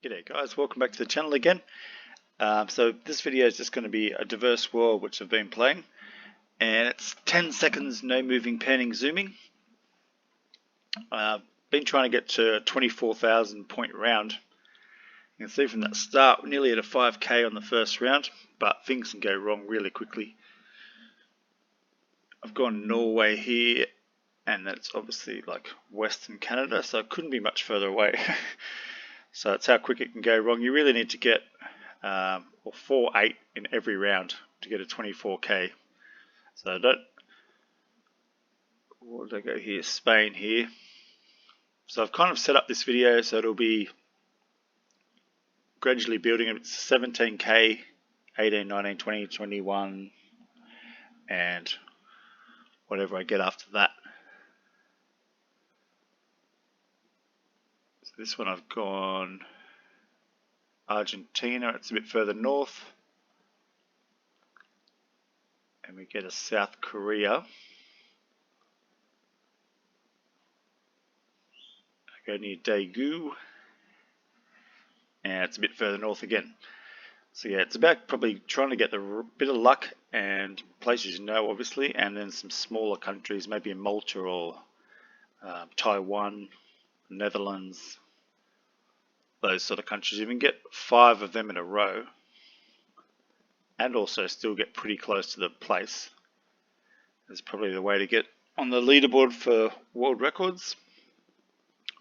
G'day guys, welcome back to the channel again. So this video is just going to be a diverse world which I've been playing, and it's 10 seconds no moving panning zooming. Been trying to get to a 24,000 point round. You can see from that start we're nearly at a 5k on the first round, but things can go wrong really quickly. I've gone Norway here, and that's obviously like Western Canada, so it couldn't be much further away. So that's how quick it can go wrong. You really need to get 4-8 in every round to get a 24k. So what did I go here? Spain here. So I've kind of set up this video so it'll be gradually building. It's 17k, 18, 19, 20, 21, and whatever I get after that. So this one I've gone Argentina, it's a bit further north. And we get a South Korea. I go near Daegu. And it's a bit further north again. So yeah, it's about probably trying to get the bit of luck and places you know, obviously, and then some smaller countries, maybe in Malta or Taiwan, Netherlands, those sort of countries. You can get 5 of them in a row and also still get pretty close to the place. That's probably the way to get on the leaderboard for world records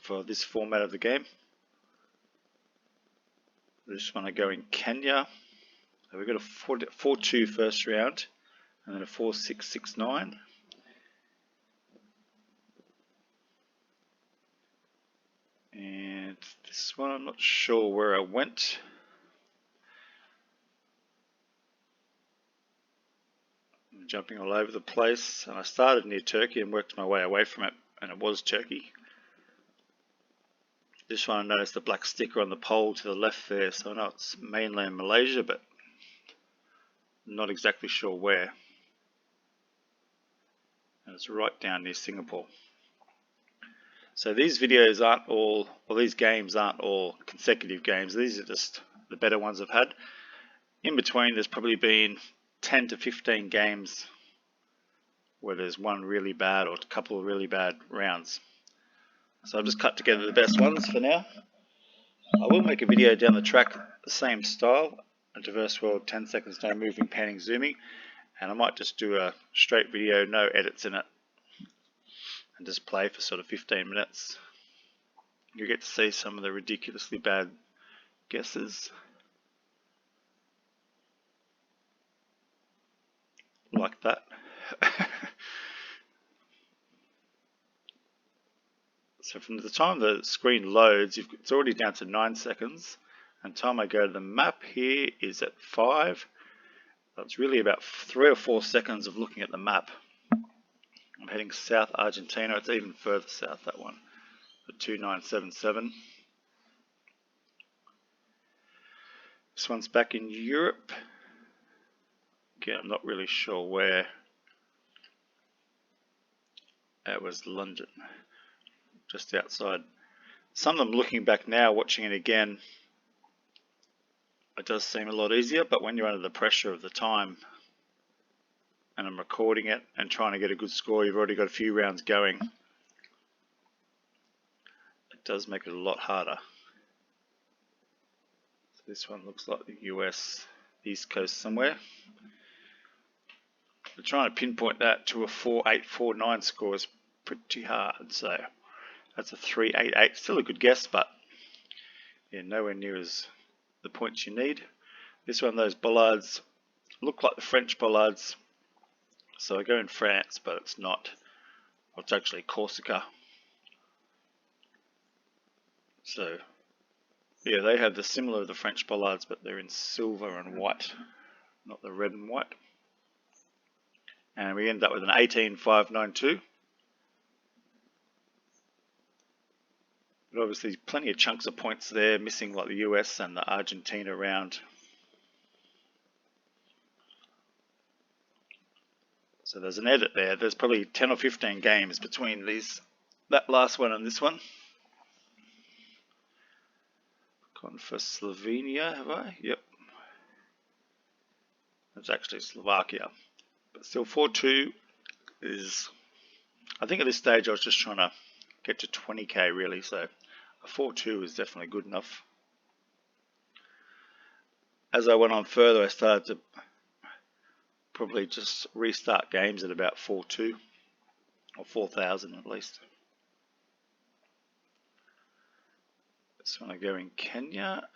for this format of the game. I just want to go in Kenya. So we've got a 4-2 first round and then a 4-6-6-9. And this one I'm not sure where I went. I'm jumping all over the place, and I started near Turkey and worked my way away from it, and it was Turkey. This one I noticed the black sticker on the pole to the left there, so I know it's mainland Malaysia, but not exactly sure where. And it's right down near Singapore. So these videos aren't all, or these games aren't all consecutive games. These are just the better ones I've had. In between there's probably been 10 to 15 games where there's one really bad or a couple of really bad rounds. So I've just cut together the best ones for now. I will make a video down the track, the same style, A Diverse World 10 seconds no moving panning zooming, and I might just do a straight video, no edits in it, and just play for sort of 15 minutes. You get to see some of the ridiculously bad guesses. Like that. So from the time the screen loads, it's already down to 9 seconds. And the time I go to the map here is at 5. So it's really about 3 or 4 seconds of looking at the map. I'm heading south Argentina. It's even further south, that one. The 2977. This one's back in Europe. Again, I'm not really sure where. It was London, just outside. Some of them looking back now, watching it again, it does seem a lot easier, but when you're under the pressure of the time and I'm recording it and trying to get a good score, you've already got a few rounds going. It does make it a lot harder. So this one looks like the US East Coast somewhere. But trying to pinpoint that to a 4-8, 4-9 score is pretty hard. So that's a 3-8-8. Still a good guess, but yeah, nowhere near as the points you need. This one, those bollards look like the French bollards. So I go in France, but it's not. It's actually Corsica. So yeah, they have the similar of the French bollards, but they're in silver and white, not the red and white. And we end up with an 18-5-9-2. But obviously plenty of chunks of points there, missing like the US and the Argentina round. So there's an edit there. There's probably 10 or 15 games between that last one and this one. Gone for Slovenia, have I? Yep. That's actually Slovakia. But still 4-2 is, I think at this stage I was just trying to get to 20k really, so a 4-2 is definitely good enough. As I went on further, I started to probably just restart games at about 4-2 or 4,000 at least. This one I go in Kenya,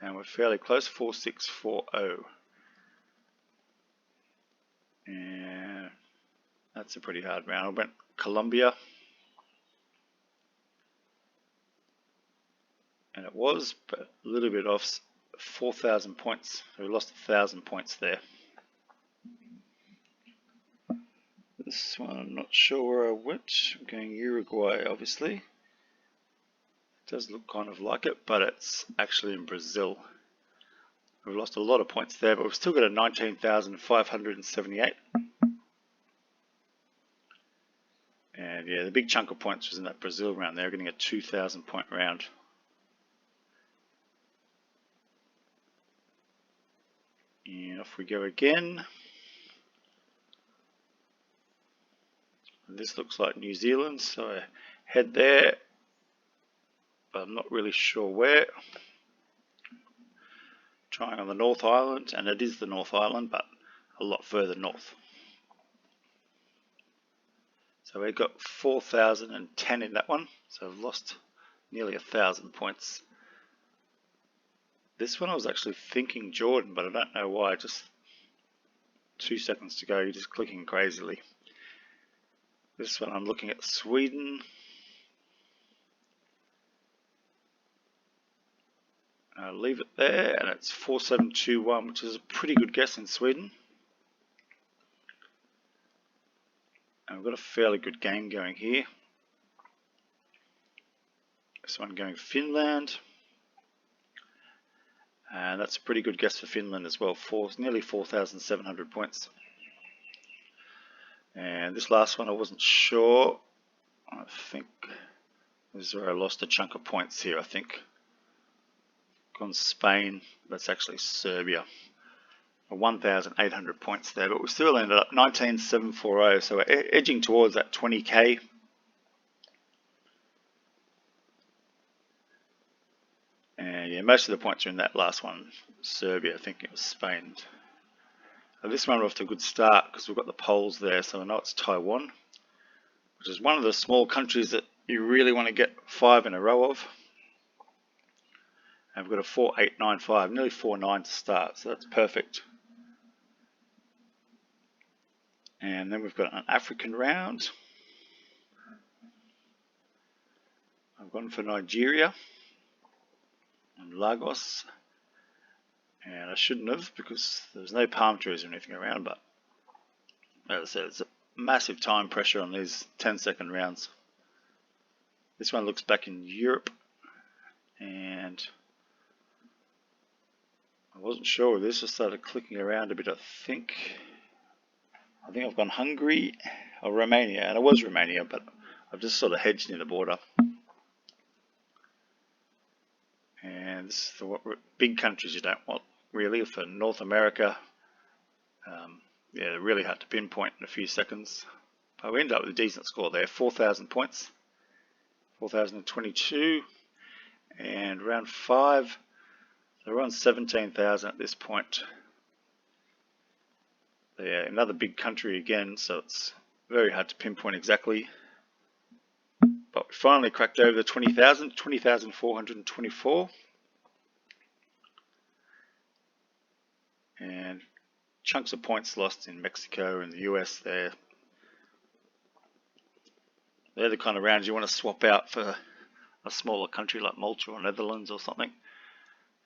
and we're fairly close, 4-6-4-0. And that's a pretty hard round. I went Colombia, and it was, but a little bit off, 4,000 points. So we lost 1,000 points there. This one I'm not sure where I went. I'm going Uruguay, obviously. It does look kind of like it, but it's actually in Brazil. We've lost a lot of points there, but we've still got a 19,578. And yeah, the big chunk of points was in that Brazil round. They're getting a 2,000 point round. And off we go again. This looks like New Zealand, so I head there, but I'm not really sure where. Trying on the North Island, and it is the North Island, but a lot further north. So we got 4,010 in that one, so I've lost nearly 1,000 points. This one I was actually thinking Jordan, but I don't know why. Just 2 seconds to go, you're just clicking crazily. This one I'm looking at Sweden. I'll leave it there, and it's 4721, which is a pretty good guess in Sweden. And we've got a fairly good game going here. This one going Finland. And that's a pretty good guess for Finland as well, nearly 4,700 points. And this last one I wasn't sure. I think this is where I lost a chunk of points here, I think. Gone Spain, that's actually Serbia. 1,800 points there, but we still ended up 19,740, so we're edging towards that 20k. And yeah, most of the points are in that last one, Serbia. I think it was Spain. Now this one we're off to a good start because we've got the poles there, so I know it's Taiwan, which is one of the small countries that you really want to get 5 in a row of. And we've got a 4,895, nearly 4,9 to start, so that's perfect. And then we've got an African round. I've gone for Nigeria and Lagos. And I shouldn't have because there's no palm trees or anything around, but as I said, it's a massive time pressure on these 10-second rounds. This one looks back in Europe, and I wasn't sure with this. I started clicking around a bit, I think I've gone Hungary or Romania, and it was Romania, but I've just sort of hedged near the border. And this is the big countries you don't want really for North America. Yeah, they're really hard to pinpoint in a few seconds. But we ended up with a decent score there, 4,000 points, 4,022, and round 5. So we're on 17,000 at this point. Yeah, another big country again, so it's very hard to pinpoint exactly. But we finally cracked over the 20,000, 20,424. And chunks of points lost in Mexico and the US there. They're the kind of rounds you want to swap out for a smaller country like Malta or Netherlands or something.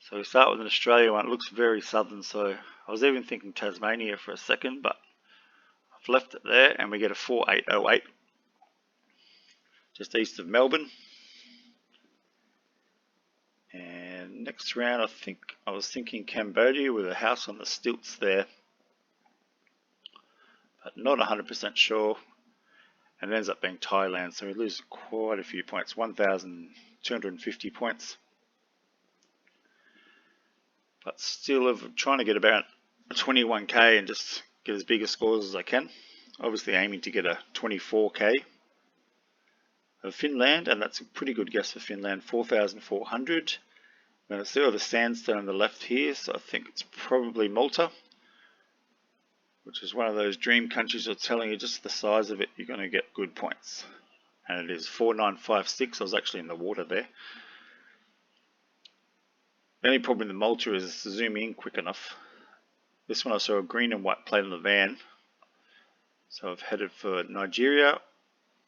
So we start with an Australia one. It looks very southern, so I was even thinking Tasmania for a second, but I've left it there, and we get a 4,808 just east of Melbourne. And next round, I was thinking Cambodia with a house on the stilts there, but not 100% sure. And it ends up being Thailand, so we lose quite a few points, 1,250 points. but still I'm trying to get about a 21k and just get as big a scores as I can. Obviously aiming to get a 24k of Finland, and that's a pretty good guess for Finland, 4,400. Now see all the sandstone on the left here, so I think it's probably Malta, which is one of those dream countries that's telling you just the size of it, you're going to get good points. And it is 4956. I was actually in the water there. The only problem with Malta is zooming in quick enough. This one I saw a green and white plate on the van. So I've headed for Nigeria,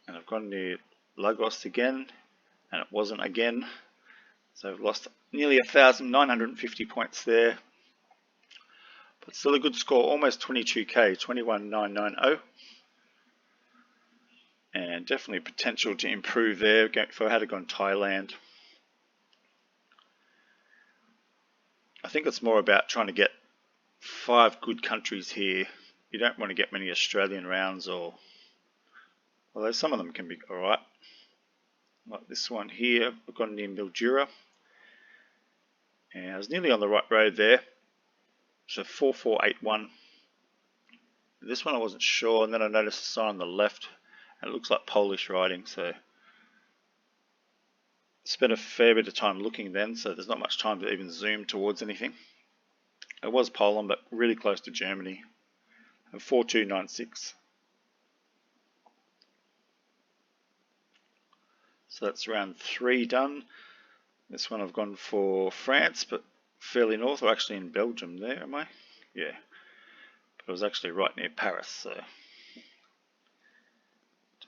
and I've gone near Lagos again, and it wasn't again. So I've lost nearly 1,950 points there. But still a good score, almost 22k, 21,990. And definitely potential to improve there if I had gone Thailand. I think it's more about trying to get 5 good countries here. You don't want to get many Australian rounds, or although some of them can be alright. Like this one here, I've gone near Mildura. And I was nearly on the right road there. So 4481. This one I wasn't sure, and then I noticed a sign on the left, and it looks like Polish writing, so spent a fair bit of time looking then, so there's not much time to even zoom towards anything. It was Poland, but really close to Germany. 4296. So that's round 3 done. This one I've gone for France, but fairly north, or actually in Belgium there, am I? Yeah. But it was actually right near Paris, so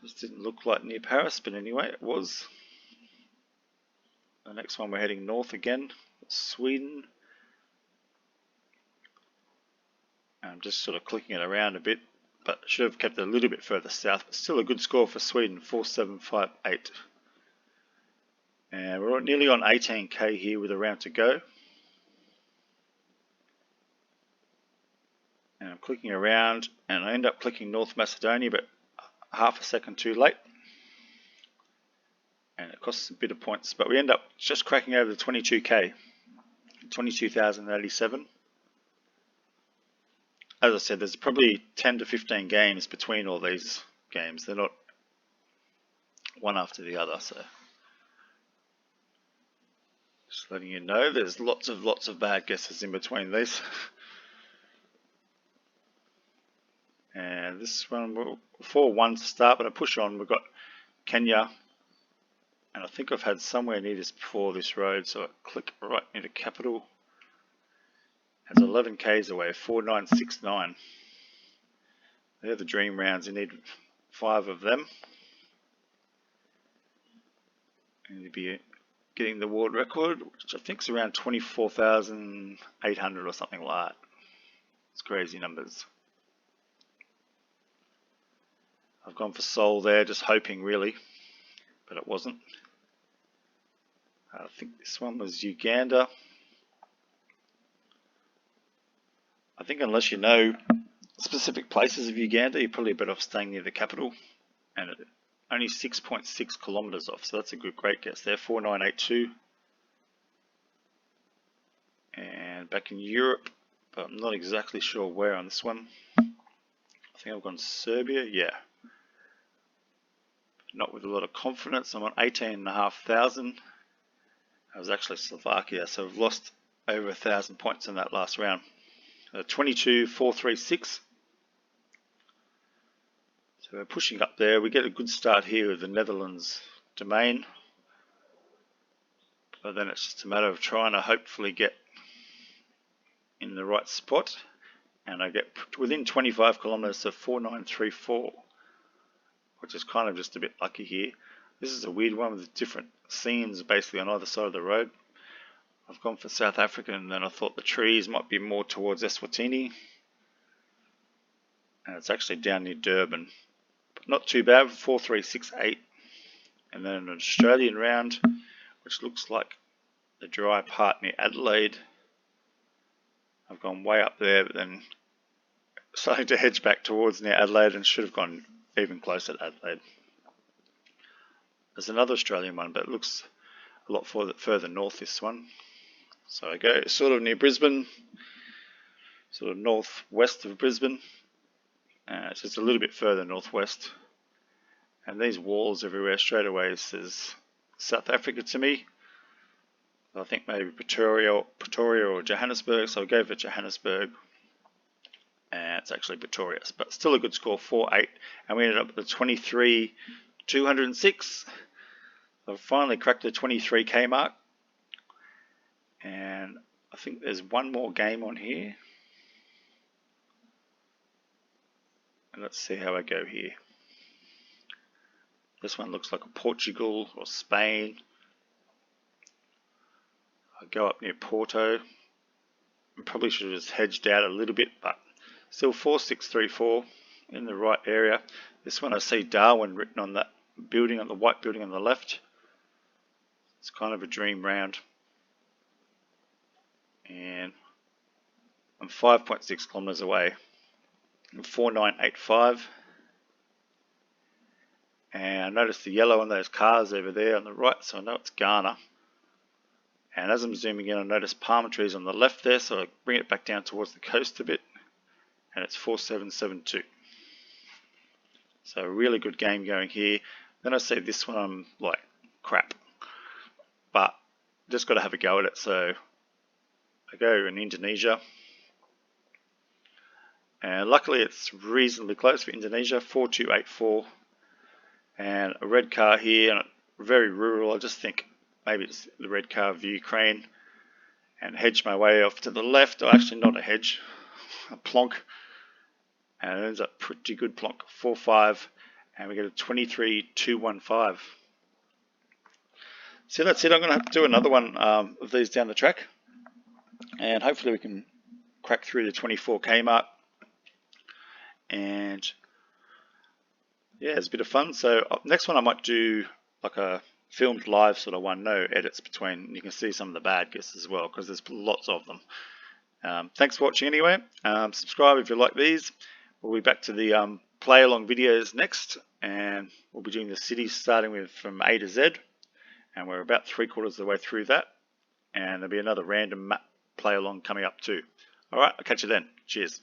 just didn't look like near Paris, but anyway, it was. The next one we're heading north again, Sweden. I'm just sort of clicking it around a bit, but should have kept it a little bit further south, but still a good score for Sweden, 4758. And we're nearly on 18k here with a round to go. And I'm clicking around, and I end up clicking North Macedonia, but half a second too late. And it costs a bit of points, but we end up just cracking over the 22k, 22,087. As I said, there's probably 10 to 15 games between all these games. They're not one after the other, so just letting you know there's lots of bad guesses in between these. And this one, 4-1 to start, but I push on. We've got Kenya, and I think I've had somewhere near this before, this road, so I click right into capital. It's 11 k's away, 4969. They're the dream rounds, you need 5 of them. And you'd be getting the world record, which I think is around 24,800 or something like that. It's crazy numbers. I've gone for Seoul there, just hoping really, but it wasn't. I think this one was Uganda. I think unless you know specific places of Uganda, you're probably better off staying near the capital. And only 6.6 kilometers off, so that's a great guess there, 4982. And back in Europe, but I'm not exactly sure where on this one. I think I've gone Serbia, yeah. Not with a lot of confidence. I'm on 18,500. I was actually Slovakia, so I've lost over 1,000 points in that last round. 22,436. So we're pushing up there. We get a good start here with the Netherlands domain. But then it's just a matter of trying to hopefully get in the right spot. And I get within 25 kilometers of 4934. Which is kind of just a bit lucky here. This is a weird one with different scenes basically on either side of the road. I've gone for South Africa, and then I thought the trees might be more towards Eswatini. And it's actually down near Durban. But not too bad, 4368. And then an Australian round, which looks like the dry part near Adelaide. I've gone way up there, but then starting to hedge back towards near Adelaide, and should have gone even closer to Adelaide. There's another Australian one, but it looks a lot further north, this one. So I go sort of near Brisbane, sort of northwest of Brisbane. It's just a little bit further northwest. And these walls everywhere straight away says South Africa to me. I think maybe Pretoria or Johannesburg, so I'll go for Johannesburg. And it's actually Pretoria, but still a good score, 4-8. And we ended up with the 23,206. I've finally cracked the 23k mark. And I think there's one more game on here. And let's see how I go here. This one looks like a Portugal or Spain. I go up near Porto. I probably should have just hedged out a little bit, but still 4634 in the right area. This one I see Darwin written on that building, on the white building on the left. It's kind of a dream round. And I'm 5.6 kilometers away. I'm 4985. And I noticed the yellow on those cars over there on the right, so I know it's Ghana. And as I'm zooming in, I notice palm trees on the left there, so I bring it back down towards the coast a bit. And it's 4772. So a really good game going here. Then I see this one, I'm like, crap. But just got to have a go at it. So I go in Indonesia. And luckily it's reasonably close for Indonesia, 4284. And a red car here, and very rural. I just think maybe it's the red car of Ukraine. And hedge my way off to the left, or actually not a hedge, a plonk. And it ends up pretty good plonk, 4-5, and we get a 23,215. So that's it. I'm going to have to do another one of these down the track, and hopefully we can crack through the 24k mark. And yeah, it's a bit of fun. So next one I might do like a filmed live sort of one, no edits between. You can see some of the bad guesses as well, because there's lots of them. Thanks for watching anyway. Subscribe if you like these. We'll be back to the play along videos next, and we'll be doing the cities starting with from A to Z, and we're about 3/4 of the way through that, and there'll be another random map play along coming up too. Alright, I'll catch you then. Cheers.